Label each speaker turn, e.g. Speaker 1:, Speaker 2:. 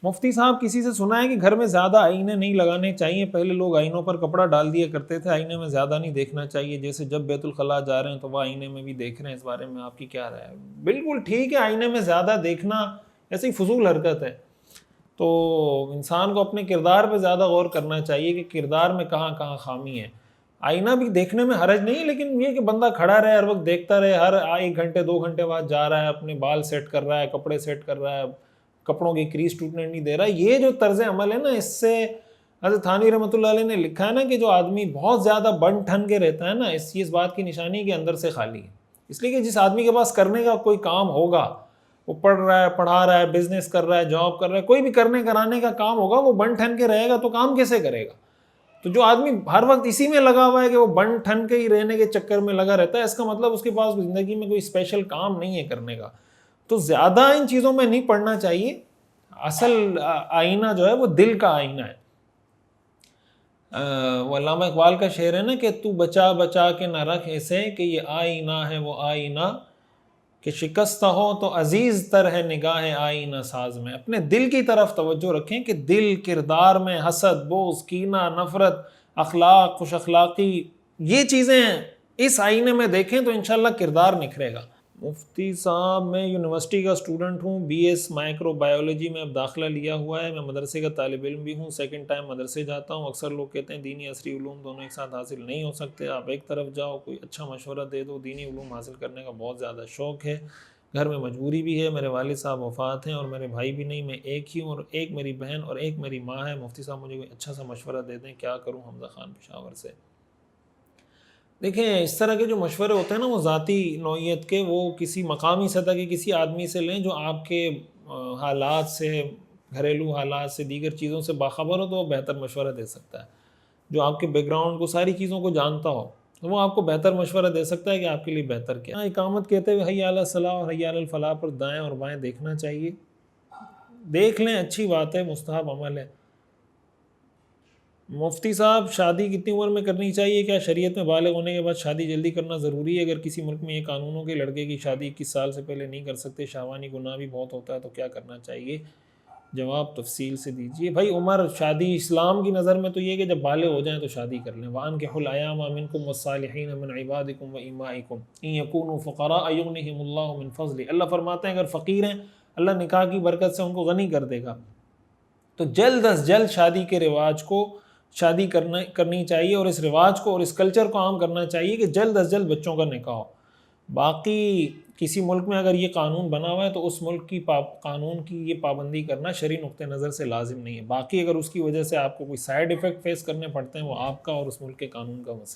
Speaker 1: مفتی صاحب کسی سے سنا ہے کہ گھر میں زیادہ آئینے نہیں لگانے چاہیے، پہلے لوگ آئینوں پر کپڑا ڈال دیا کرتے تھے، آئینے میں زیادہ نہیں دیکھنا چاہیے، جیسے جب بیت الخلاء جا رہے ہیں تو وہ آئینے میں بھی دیکھ رہے ہیں، اس بارے میں آپ کی کیا رائے ہے؟ بالکل ٹھیک ہے، آئینے میں زیادہ دیکھنا ایسی فضول حرکت ہے، تو انسان کو اپنے کردار پہ زیادہ غور کرنا چاہیے کہ کردار میں کہاں کہاں خامی ہے۔ آئینہ بھی دیکھنے میں حرج نہیں ہے، لیکن یہ کہ بندہ کھڑا رہے ہر وقت دیکھتا رہے، ہر 1 گھنٹے 2 گھنٹے بعد جا رہا ہے، اپنے بال سیٹ کر رہا ہے، کپڑے سیٹ کر رہا ہے، کپڑوں کی کریز ٹوٹنے نہیں دے رہا، یہ جو طرز عمل ہے نا، اس سے حضرت تھانوی رحمۃ اللہ علیہ نے لکھا ہے نا کہ جو آدمی بہت زیادہ بن ٹھن کے رہتا ہے نا، اس بات کی نشانی کہ اندر سے خالی ہے۔ اس لیے کہ جس آدمی کے پاس کرنے کا کوئی کام ہوگا، وہ پڑھ رہا ہے، پڑھا رہا ہے، بزنس کر رہا ہے، جاب کر رہا ہے، کوئی بھی کرنے کرانے کا کام ہوگا، وہ بن ٹھن کے رہے گا تو کام کیسے کرے گا؟ تو جو آدمی ہر وقت اسی میں لگا ہوا ہے کہ وہ بن ٹھن کے ہی رہنے کے چکر میں لگا رہتا ہے، اس کا مطلب اس کے پاس زندگی میں کوئی اسپیشل کام نہیں ہے کرنے کا۔ تو زیادہ ان چیزوں میں نہیں پڑھنا چاہیے۔ اصل آئینہ جو ہے وہ دل کا آئینہ ہے۔ وہ علامہ اقبال کا شعر ہے نا کہ تو بچا بچا کے نہ رکھ ایسے کہ یہ آئینہ ہے وہ آئینہ، کہ شکستہ ہو تو عزیز تر ہے نگاہ آئینہ ساز میں۔ اپنے دل کی طرف توجہ رکھیں کہ دل، کردار میں حسد، بغض، کینہ، نفرت، اخلاق، خوش اخلاقی، یہ چیزیں اس آئینے میں دیکھیں تو انشاءاللہ کردار نکھرے گا۔ مفتی صاحب میں یونیورسٹی کا اسٹوڈنٹ ہوں، بی ایس مائکرو بایولوجی میں اب داخلہ لیا ہوا ہے، میں مدرسے کا طالب علم بھی ہوں، سیکنڈ ٹائم مدرسے جاتا ہوں۔ اکثر لوگ کہتے ہیں دینی عصری علوم دونوں ایک ساتھ حاصل نہیں ہو سکتے، آپ ایک طرف جاؤ، کوئی اچھا مشورہ دے دو۔ دینی علوم حاصل کرنے کا بہت زیادہ شوق ہے، گھر میں مجبوری بھی ہے، میرے والد صاحب وفات ہیں اور میرے بھائی بھی نہیں، میں ایک ہی ہوں، اور ایک میری بہن اور ایک میری ماں ہے۔ مفتی صاحب مجھے کوئی اچھا سا مشورہ دے دیں، کیا کروں؟ حمزہ خان پشاور سے۔ دیکھیں، اس طرح کے جو مشورے ہوتے ہیں نا، وہ ذاتی نوعیت کے، وہ کسی مقامی سطح کے کسی آدمی سے لیں جو آپ کے حالات سے، گھریلو حالات سے، دیگر چیزوں سے باخبر ہو، تو وہ بہتر مشورہ دے سکتا ہے۔ جو آپ کے بیک گراؤنڈ کو، ساری چیزوں کو جانتا ہو، تو وہ آپ کو بہتر مشورہ دے سکتا ہے کہ آپ کے لیے بہتر کیا ہے۔ اقامت کہتے ہوئے حی علی الصلاۃ اور حی علی الفلاح پر دائیں اور بائیں دیکھنا چاہیے۔ دیکھ لیں، اچھی بات ہے، مستحب عمل ہے۔ مفتی صاحب شادی کتنی عمر میں کرنی چاہیے؟ کیا شریعت میں بالغ ہونے کے بعد شادی جلدی کرنا ضروری ہے؟ اگر کسی ملک میں یہ قانون ہو کہ لڑکے کی شادی 21 سال سے پہلے نہیں کر سکتے، شہوانی گناہ بھی بہت ہوتا ہے، تو کیا کرنا چاہیے؟ جواب تفصیل سے دیجیے۔ بھائی عمر، شادی اسلام کی نظر میں تو یہ کہ جب بالغ ہو جائیں تو شادی کر لیں۔ وَأَنكِحُوا الْأَيَامَ مِنكُمْ وَالصَّالِحِينَ مِنْ عِبَادِكُمْ وَإِمَائِكُمْ إِنْ يَكُونُوا فُقَرَاءَ يُغْنِهِمُ اللَّهُ مِنْ فَضْلِهِ۔ اللہ فرماتے ہیں اگر فقیر ہیں، اللہ نکاح کی برکت سے ان کو غنی کر دے گا۔ تو جلد از جلد شادی کے رواج کو، شادی کرنی چاہیے، اور اس رواج کو اور اس کلچر کو عام کرنا چاہیے کہ جلد از جلد بچوں کا نکاح ہو۔ باقی کسی ملک میں اگر یہ قانون بنا ہوا ہے تو اس ملک کی قانون کی یہ پابندی کرنا شرعی نقطہ نظر سے لازم نہیں ہے۔ باقی اگر اس کی وجہ سے آپ کو کوئی سائیڈ ایفیکٹ فیس کرنے پڑتے ہیں، وہ آپ کا اور اس ملک کے قانون کا مسئلہ ہے۔